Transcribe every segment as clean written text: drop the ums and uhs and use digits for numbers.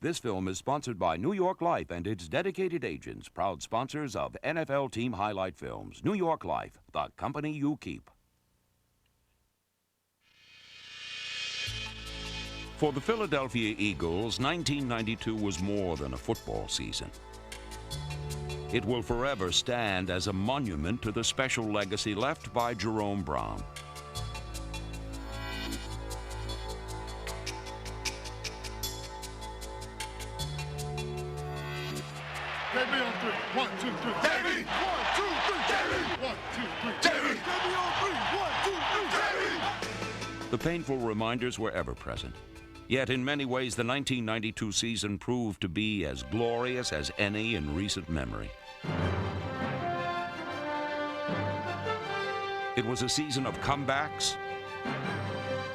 This film is sponsored by New York Life and its dedicated agents, proud sponsors of NFL Team Highlight Films. New York Life, the company you keep. For the Philadelphia Eagles, 1992 was more than a football season. It will forever stand as a monument to the special legacy left by Jerome Brown. Jamie on three. 1, 2, 3. Jamie! 1, 2, 3. Jamie! 1, 2, 3. Jamie! Jamie on three. 1, 2, 3. Jamie! The painful reminders were ever present. Yet in many ways, the 1992 season proved to be as glorious as any in recent memory. It was a season of comebacks,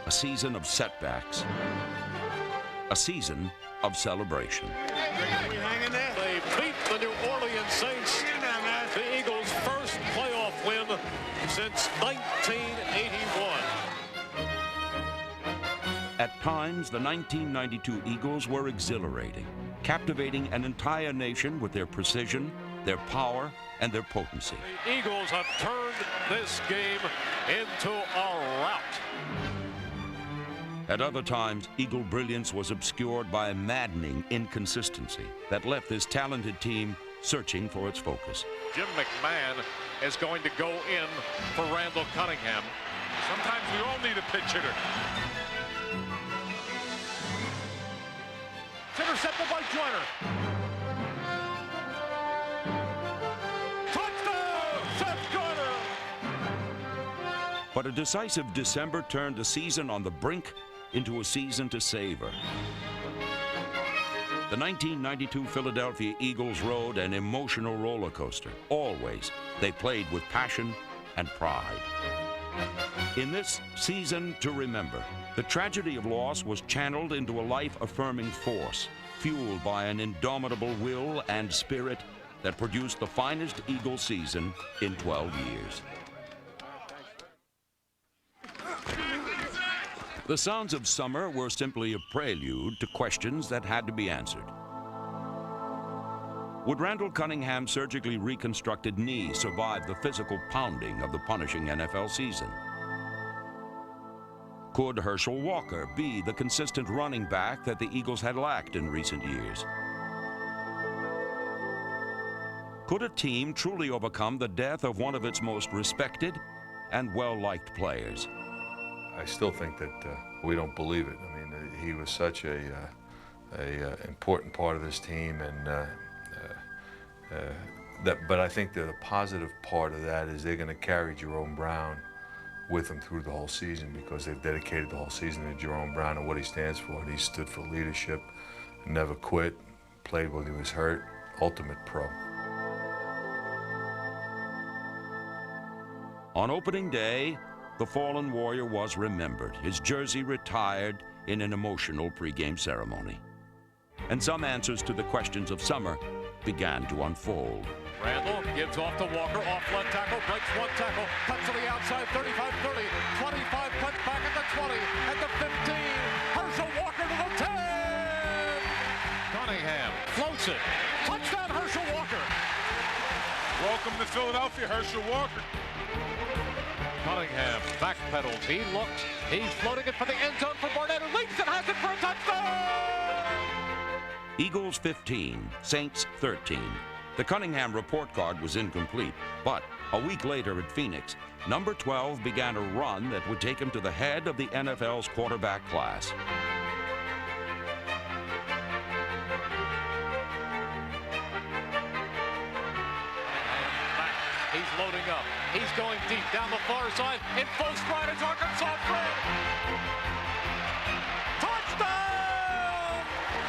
a season of setbacks, a season of celebration. They beat the New Orleans Saints, the Eagles' first playoff win since 1981. At times, the 1992 Eagles were exhilarating, captivating an entire nation with their precision, their power, and their potency. The Eagles have turned this game into a rout. At other times, Eagle brilliance was obscured by a maddening inconsistency that left this talented team searching for its focus. Jim McMahon is going to go in for Randall Cunningham. Sometimes we all need a pitch hitter. It's intercepted by Joyner. Touchdown, Seth Joyner! But a decisive December turned a season on the brink into a season to savor. The 1992 Philadelphia Eagles rode an emotional roller coaster. Always, they played with passion and pride. In this season to remember, the tragedy of loss was channeled into a life-affirming force, fueled by an indomitable will and spirit that produced the finest Eagle season in 12 years. The sounds of summer were simply a prelude to questions that had to be answered. Would Randall Cunningham's surgically reconstructed knee survive the physical pounding of the punishing NFL season? Could Herschel Walker be the consistent running back that the Eagles had lacked in recent years? Could a team truly overcome the death of one of its most respected and well-liked players? I still think that we don't believe it. I mean, he was such a important part of this team, and but I think that a positive part of that is they're going to carry Jerome Brown with them through the whole season, because they've dedicated the whole season to Jerome Brown and what he stands for. And he stood for leadership, never quit, played when he was hurt, ultimate pro. On opening day, the fallen warrior was remembered, his jersey retired in an emotional pregame ceremony. And some answers to the questions of summer began to unfold. Randall gives off to Walker, off left tackle, breaks one tackle, cuts to the outside, 35-30, 25, cuts back at the 20, at the 15, Herschel Walker to the 10! Cunningham floats it, touchdown Herschel Walker! Welcome to Philadelphia, Herschel Walker. Cunningham backpedals, he looks, he's floating it for the end zone for Barnett, who leaps and has it for a touchdown! Eagles 15, Saints 13. The Cunningham report card was incomplete, but a week later at Phoenix, number 12 began a run that would take him to the head of the NFL's quarterback class. He's loading up. He's going deep down the far side. In full stride is Arkansas Fred. Touchdown!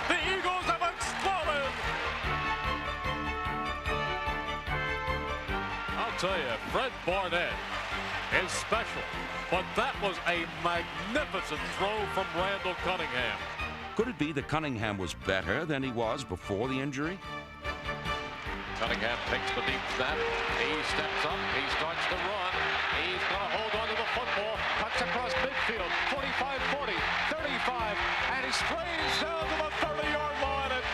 The Eagles have exploded. I'll tell you, Fred Barnett is special, but that was a magnificent throw from Randall Cunningham. Could it be that Cunningham was better than he was before the injury? Cunningham takes the deep snap. He steps up. He starts to run. He's going to hold on to the football. Cuts across midfield. 45, 40, 35. And he sprays down to the 30-yard line. And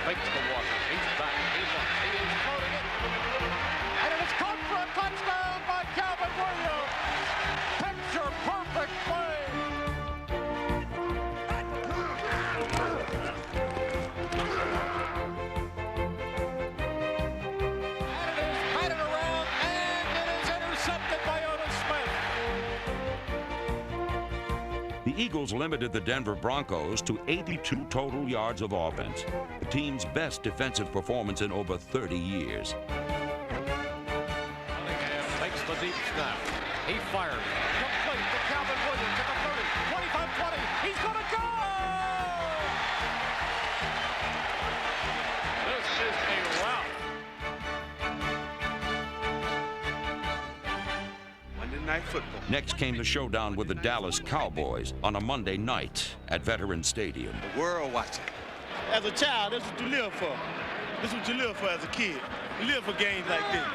fakes the Walker. He's back. He looks. He is floating it. And it is caught for a touchdown by Calvin Williams. Picture perfect play. And it is batted around, and it is intercepted by Otis Smith. The Eagles limited the Denver Broncos to 82 total yards of offense, the team's best defensive performance in over 30 years. Cunningham takes the deep snap. He fires. Complete to Calvin Williams at the 30, 25-20. He's going to go! This is a rout. Monday Night Football. Next came the showdown with the Dallas Cowboys on a Monday night at Veterans Stadium. The world watching. As a child, that's what you live for. This is what you live for as a kid. You live for games like this.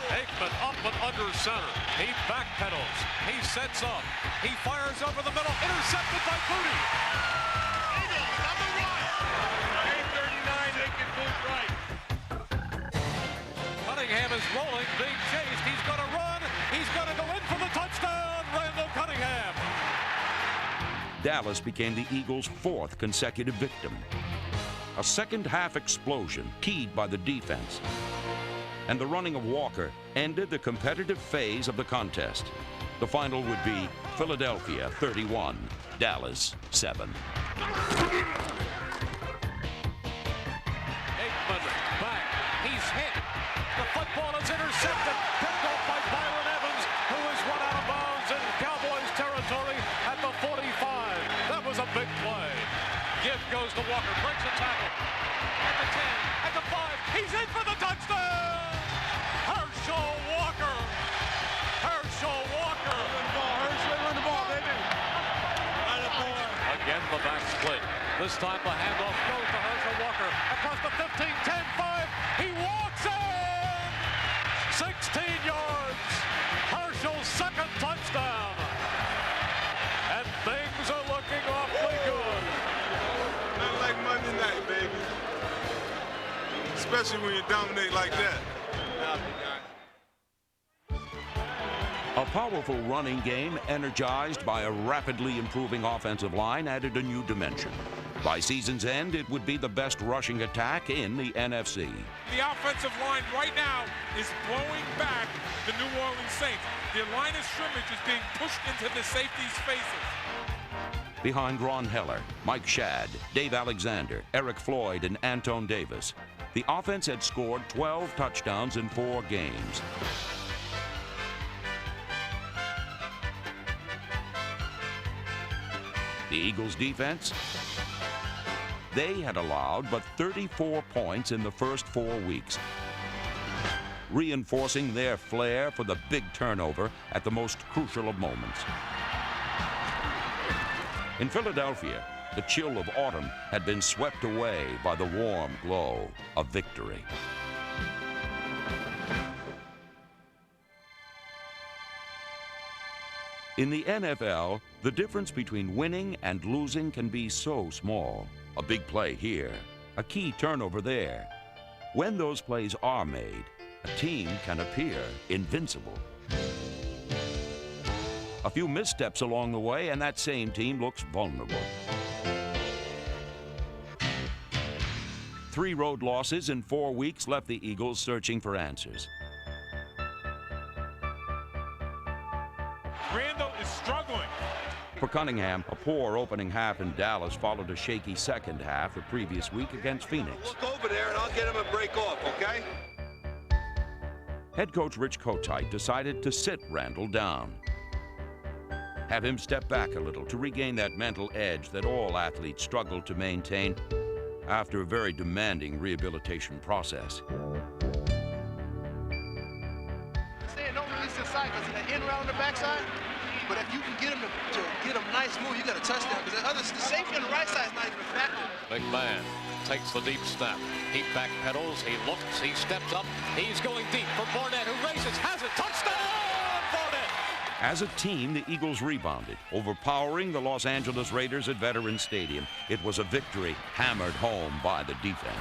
Aikman up and under center. He backpedals. He sets up. He fires over the middle. Intercepted by Booty. Eagles, number 1. 8:39, they can move right. Cunningham is rolling, being chased. He's going to run. He's going to go in for the touchdown. Randall Cunningham. Dallas became the Eagles' fourth consecutive victim. A second-half explosion keyed by the defense. And the running of Walker ended the competitive phase of the contest. The final would be Philadelphia 31, Dallas 7. Aikman back. He's hit. The football is intercepted. Picked off by Byron Evans, who is run out of bounds in Cowboys territory at the 45. That was a big play. Give goes to Walker. Breaks a tackle. At the 10. At the 5. He's in for the touchdown. Herschel Walker. Herschel Walker. Run the ball, baby. Run the ball. Again, the back split. This time the handoff goes to Herschel Walker. Across the 15, 10, 5. He walks in! 16 yards. Herschel's second touchdown. And things are looking awfully good. Nothing like Monday night, baby. Especially when you dominate like that. A powerful running game energized by a rapidly improving offensive line added a new dimension. By season's end, it would be the best rushing attack in the NFC. The offensive line right now is blowing back the New Orleans Saints. Their line of scrimmage is being pushed into the safeties' faces. Behind Ron Heller, Mike Shadd, Dave Alexander, Eric Floyd, and Anton Davis, the offense had scored 12 touchdowns in 4 games. The Eagles' defense? They had allowed but 34 points in the first 4 weeks, reinforcing their flair for the big turnover at the most crucial of moments. In Philadelphia, the chill of autumn had been swept away by the warm glow of victory. In the NFL, the difference between winning and losing can be so small. A big play here, a key turnover there. When those plays are made, a team can appear invincible. A few missteps along the way, and that same team looks vulnerable. 3 road losses in 4 weeks left the Eagles searching for answers. Randall is struggling. For Cunningham, a poor opening half in Dallas followed a shaky second half the previous week against Phoenix. Look over there and I'll get him a break off, okay? Head coach Rich Kotite decided to sit Randall down. Have him step back a little to regain that mental edge that all athletes struggle to maintain after a very demanding rehabilitation process. Saying don't release the side because the in round the backside. But if you can get him to get him nice move, you got a touchdown. Because the safety on the right side is not even a factor. Big man takes the deep snap. He backpedals. He looks. He steps up. He's going deep for Barnett, who races. Has it. Touchdown, Barnett. As a team, the Eagles rebounded, overpowering the Los Angeles Raiders at Veterans Stadium. It was a victory hammered home by the defense.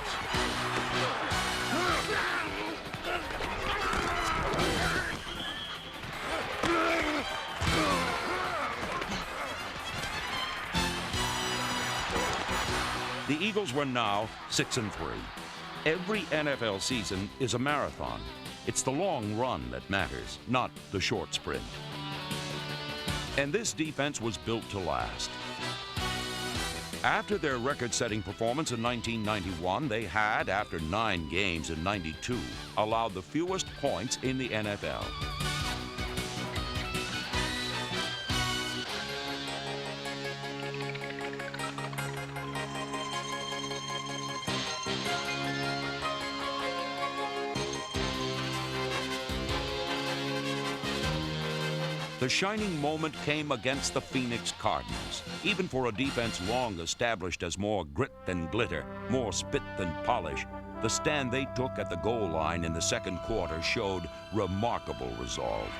The Eagles were now 6-3. Every NFL season is a marathon. It's the long run that matters, not the short sprint. And this defense was built to last. After their record-setting performance in 1991, they had, after 9 games in '92, allowed the fewest points in the NFL. The shining moment came against the Phoenix Cardinals. Even for a defense long established as more grit than glitter, more spit than polish, the stand they took at the goal line in the second quarter showed remarkable resolve.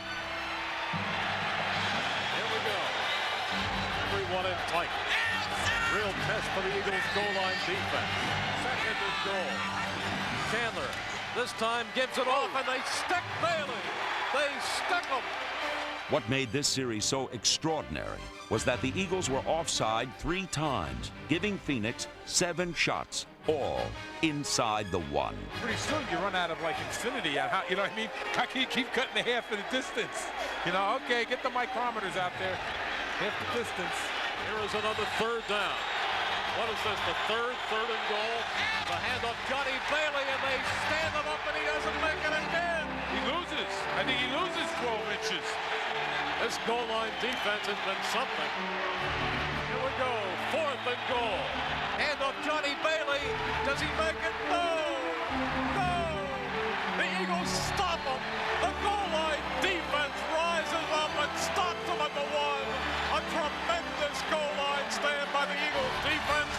Here we go. Everyone in tight. Real test for the Eagles goal line defense. Second and goal. Chandler this time gives it off, and they stick Bailey. They stick him. What made this series so extraordinary was that the Eagles were offside 3 times, giving Phoenix 7 shots, all inside the 1. Pretty soon you run out of like infinity. You know what I mean? How can you keep cutting the half of the distance? You know, okay, get the micrometers out there. Half the distance. Here is another third down. What is this, the third and goal? The hand of Johnny Bailey, and they stand him up, and he doesn't make it again. He loses. I think he loses 12 inches. This goal line defense has been something. Here we go, 4th and goal. Hand of Johnny Bailey. Does he make it? No! No! The Eagles stop him. The goal line defense rises up and stops him at the 1. A tremendous goal line stand by the Eagles defense.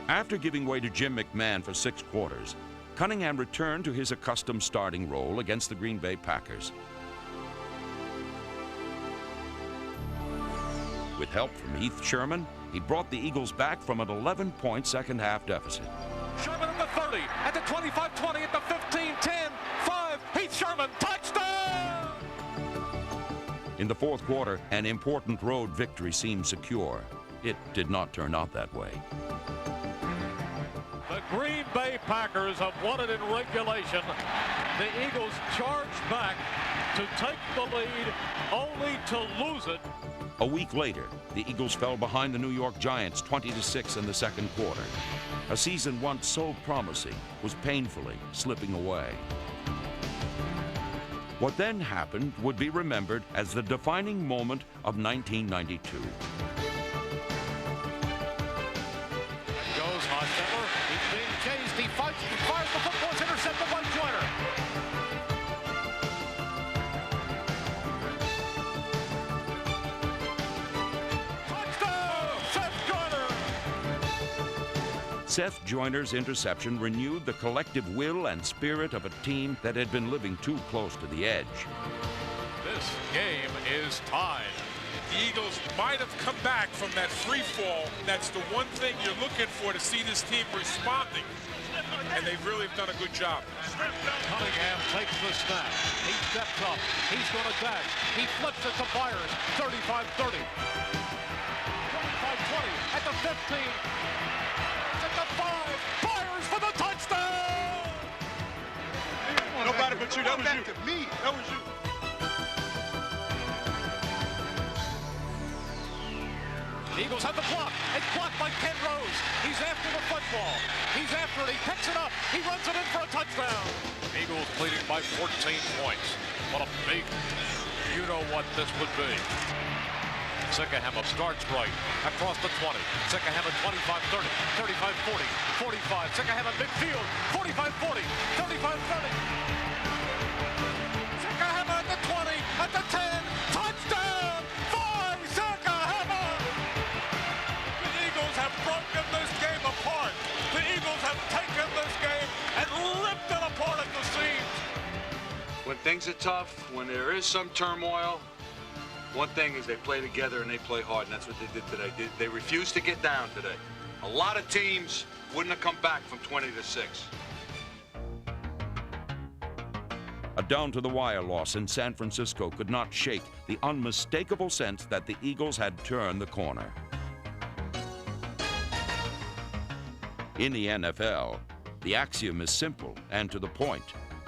After giving way to Jim McMahon for 6 quarters, Cunningham returned to his accustomed starting role against the Green Bay Packers. With help from Heath Sherman, he brought the Eagles back from an 11-point second-half deficit. Sherman at the 30, at the 25-20, at the 15-10, 5, Heath Sherman, touchdown! In the fourth quarter, an important road victory seemed secure. It did not turn out that way. The Green Bay Packers have won it in regulation. The Eagles charged back to take the lead, only to lose it. A week later, the Eagles fell behind the New York Giants 20-6 in the second quarter. A season once so promising was painfully slipping away. What then happened would be remembered as the defining moment of 1992. He fights, he fires, the football is intercepted by Joyner. Touchdown, Seth Joyner! Seth Joyner's interception renewed the collective will and spirit of a team that had been living too close to the edge. This game is tied. The Eagles might have come back from that free fall. That's the one thing you're looking for to see this team responding. And they really have done a good job. Cunningham takes the snap. He steps up. He's going to dash. He flips it to Byers. 35-30. 25-20 at the 15. At the 5. Byers for the touchdown! Nobody but you. That was you. Me. That was you. The Eagles have the block. It's blocked by Ken Rose. He's after the football. He's after it. He picks it up. He runs it in for a touchdown. Eagles leading by 14 points. What a big, you know what this would be. Sikahema starts right across the 20. Sikahema 25-30, 35-40, 45. Sikahema midfield, 45-40, 35-30. Sikahema at the 20, at the 10. Touchdown! Have broken this game apart. The Eagles have taken this game and ripped it apart at the seams. things are tough, when there is some turmoil, one thing is they play together and they play hard, and that's what they did today. They refused to get down today. A lot of teams wouldn't have come back from 20-6. A down-to-the-wire loss in San Francisco could not shake the unmistakable sense that the Eagles had turned the corner. In the NFL, the axiom is simple and to the point.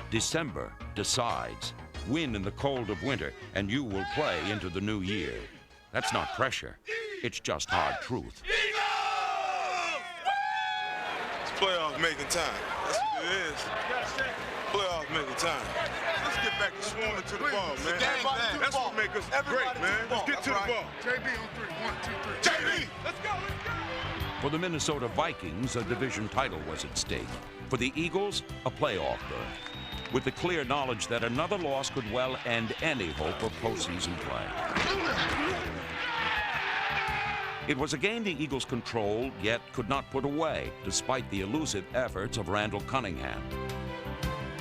December decides. Win in the cold of winter, and you will play into the new year. That's not pressure. It's just hard truth. It's playoff making time. That's what it is. Playoff making time. Let's get back to swarming to the ball, man. That's what makes us great, man. Let's get to the ball. JB on 3. 1, 2, 3. JB! Let's go, let's go! For the Minnesota Vikings, a division title was at stake. For the Eagles, a playoff berth, with the clear knowledge that another loss could well end any hope of postseason play. It was a game the Eagles controlled, yet could not put away, despite the elusive efforts of Randall Cunningham.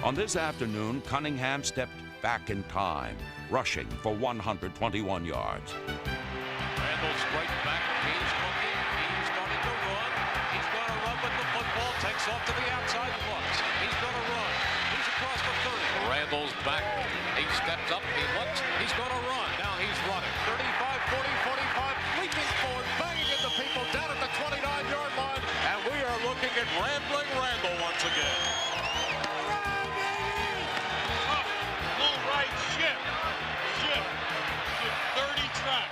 On this afternoon, Cunningham stepped back in time, rushing for 121 yards. Randall's right back. He's looking. He's starting to run. He's going to run with the football. Takes off to the outside. Looks. He's going to run. He's across the 30. Randall's back. He steps up. He looks. He's going to run. Now he's running. 35, 40, 45. Leaping forward. Banging into people down at the 29-yard line. And we are looking at Rambling Randall once again. Full right shift. 30 track.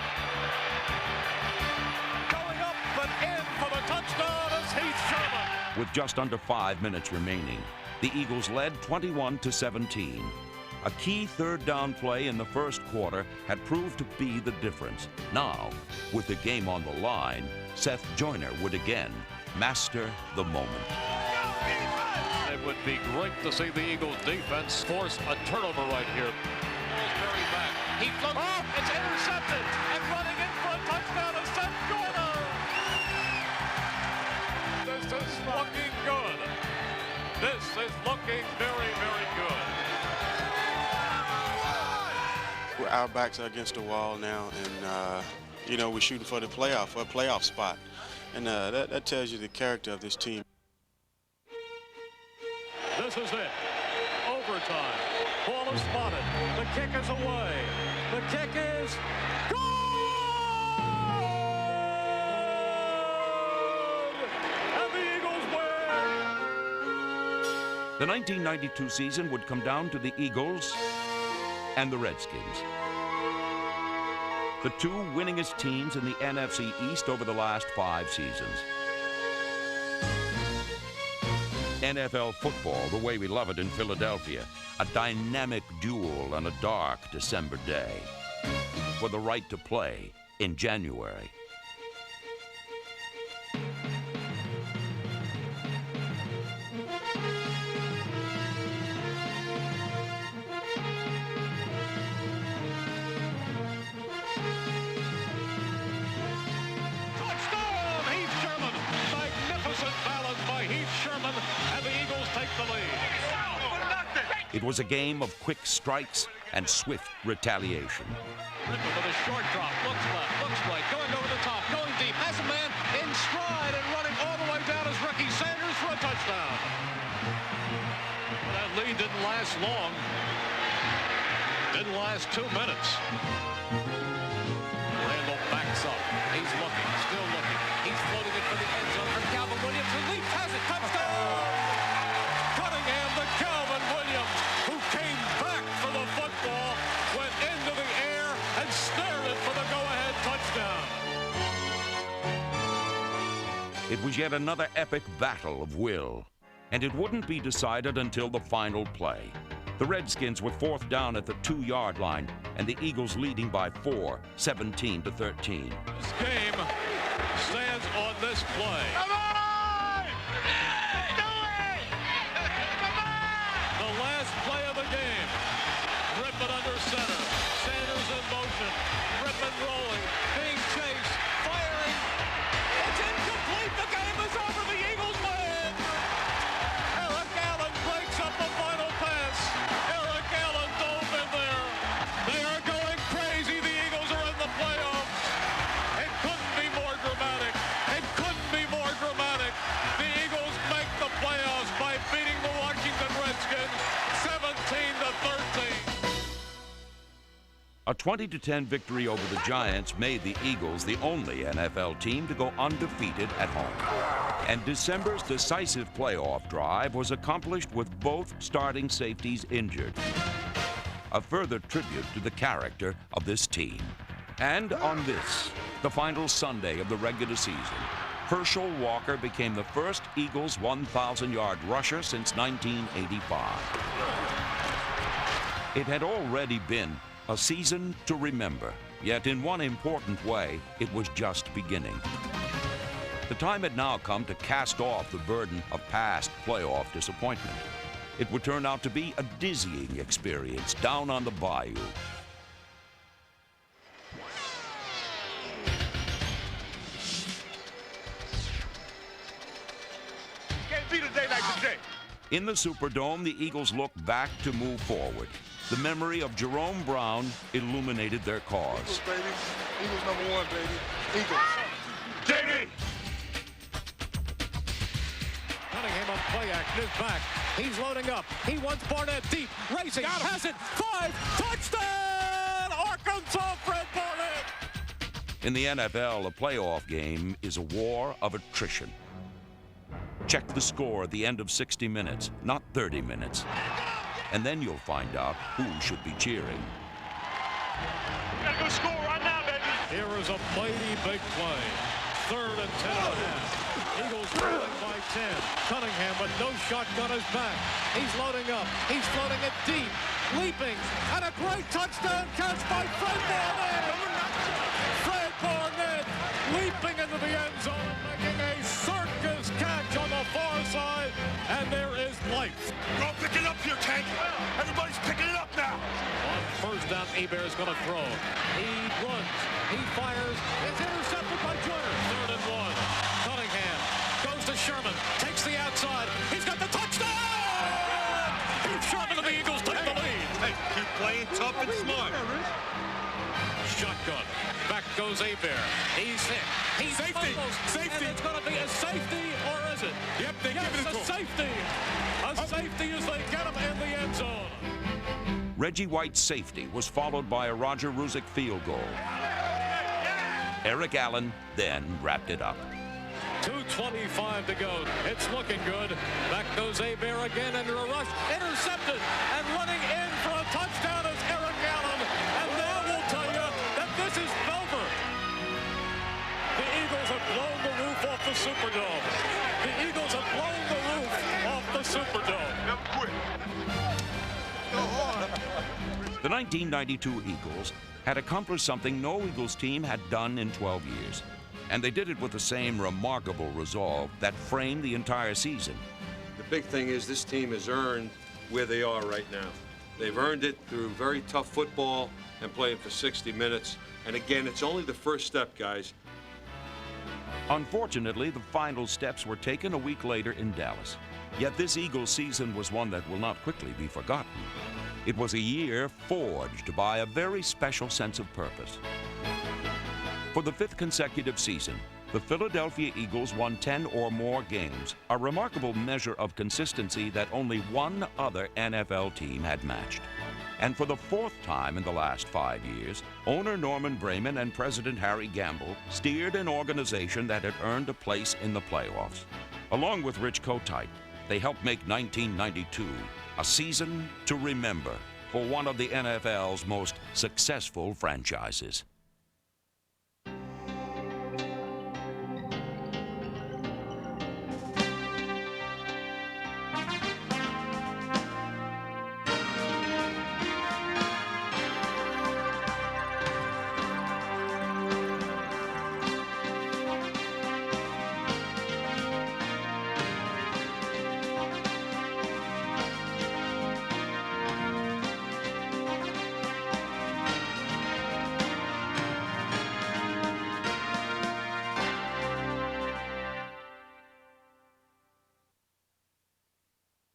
Going up and in for the touchdown is Heath Sherman. With just under 5 minutes remaining, the Eagles led 21-17. A key third down play in the first quarter had proved to be the difference. Now, with the game on the line, Seth Joyner would again master the moment. It would be great to see the Eagles defense force a turnover right here. Pillsbury back. He floats. Oh, it's intercepted. And running in for a touchdown is Seth Joyner. This is looking good. This is looking very, very good. Our backs are against the wall now, and you know, we're shooting for the playoff spot, and that tells you the character of this team. This is it. Overtime. Ball is spotted. The kick is away. The kick is good! And the Eagles win! The 1992 season would come down to the Eagles and the Redskins, the two winningest teams in the NFC East over the last 5 seasons. NFL football, the way we love it in Philadelphia, a dynamic duel on a dark December day for the right to play in January. Touchdown! Heath Sherman. Magnificent balance by Heath Sherman, and the Eagles take the lead. It was a game of quick strikes and swift retaliation. Ripper with a short drop. Looks left, looks right, going over the top, going deep. Has a man in stride and running all the way down is Ricky Sanders for a touchdown. Well, that lead didn't last long. Didn't last 2 minutes. Randall backs up. He's looking, still looking. He's floating it for the end zone for Calvin Williams, who leaps, has it, touchdown! Cunningham to Calvin Williams, who came back for the football, went into the air and snared it for the go-ahead touchdown. It was yet another epic battle of will, and it wouldn't be decided until the final play. The Redskins were 4th down at the 2-yard line, and the Eagles leading by 4, 17-13. This game stands on this play. Come on! Do it! Come on! The last play of the game. Rippon under center. Sanders in motion. Rippon rolling. Being chased. Firing. It's incomplete. The game is over. The Eagles win. Eric Allen breaks up the final pass. Eric Allen dove A 20-10 victory over the Giants made the Eagles the only NFL team to go undefeated at home. And December's decisive playoff drive was accomplished with both starting safeties injured. A further tribute to the character of this team. And on this, the final Sunday of the regular season, Herschel Walker became the first Eagles 1,000-yard rusher since 1985. It had already been a season to remember, yet in one important way, it was just beginning. The time had now come to cast off the burden of past playoff disappointment. It would turn out to be a dizzying experience down on the bayou. Can't be today like today. In the Superdome, the Eagles looked back to move forward. The memory of Jerome Brown illuminated their cause. Eagles, baby. Eagles #1, baby. Eagles. JD! Cunningham on play action is back. He's loading up. He wants Barnett deep. Racing. Has it. 5. Touchdown! Arkansas, Fred Barnett! In the NFL, a playoff game is a war of attrition. Check the score at the end of 60 minutes, not 30 minutes. And then you'll find out who should be cheering. We got a good score right now, baby. Here is a mighty big play. 3rd and 10.5. Eagles trailing by 10. Cunningham, but no shotgun is back. He's loading up. He's floating it deep. Leaping. And a great touchdown catch by Fred Barnett. Fred Barnett leaping into the end zone, making a circus catch on the far side. And there is life. Go pick it up here, Tank. Everybody's picking it up now. On 1st down, Hebert is going to throw. He runs. He fires. It's intercepted by Joyner. 3rd and 1. Cunningham goes to Sherman. Takes the outside. He's got the touchdown! He's Sherman and the Eagles take the lead. Hey, keep playing tough and smart. Shotgun. Back goes Hebert. He's hit. He's Safety. fumbles. Safety. And it's going to be a safety, or is it? Yep, they give it to him. A safety. A safety as they get him in the end zone. Reggie White's safety was followed by a Roger Ruzick field goal. Eric Allen then wrapped it up. 2:25 to go. It's looking good. Back goes Hebert again under a rush. Intercepted. And running in for a touchdown is Eric Allen. And now we'll tell you that this is over. The Eagles have blown the roof off the Superdome. The Eagles have blown the roof off the Superdome. Never quit. Go on. The 1992 Eagles had accomplished something no Eagles team had done in 12 years. And they did it with the same remarkable resolve that framed the entire season. The big thing is this team has earned where they are right now. They've earned it through very tough football and playing for 60 minutes. And again, it's only the first step, guys. Unfortunately, the final steps were taken a week later in Dallas. Yet this Eagles season was one that will not quickly be forgotten. It was a year forged by a very special sense of purpose. For the 5th consecutive season, the Philadelphia Eagles won 10 or more games, a remarkable measure of consistency that only one other NFL team had matched. And for the 4th time in the last 5 years, owner Norman Brayman and President Harry Gamble steered an organization that had earned a place in the playoffs. Along with Rich Kotite, they helped make 1992 a season to remember for one of the NFL's most successful franchises.